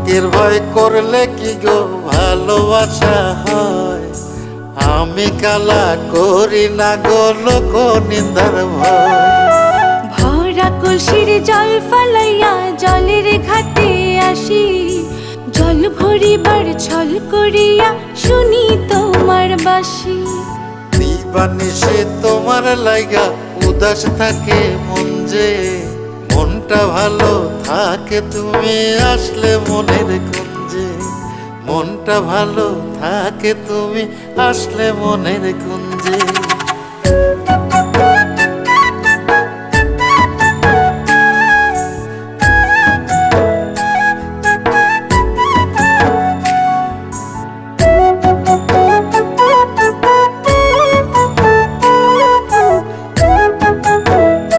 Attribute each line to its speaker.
Speaker 1: লোকের ভয় করলে কি গো ভালোবাসা হয়? আমি কালা করি না গো লোক নিন্দার ভয়।
Speaker 2: ভরা কলসির জল ফালাইয়া জলের ঘাটে আসি, জল ভরিবার ছল করিয়া শুনি তোমার বাঁশি।
Speaker 1: দিবানিশে তোমার লাইগা উদাস থাকে মন যে, মনটা ভালো থাকে তুমি আসলে মনের কুঞ্জে। মনটা ভালো থাকে তুমি আসলে মনের কুঞ্জে।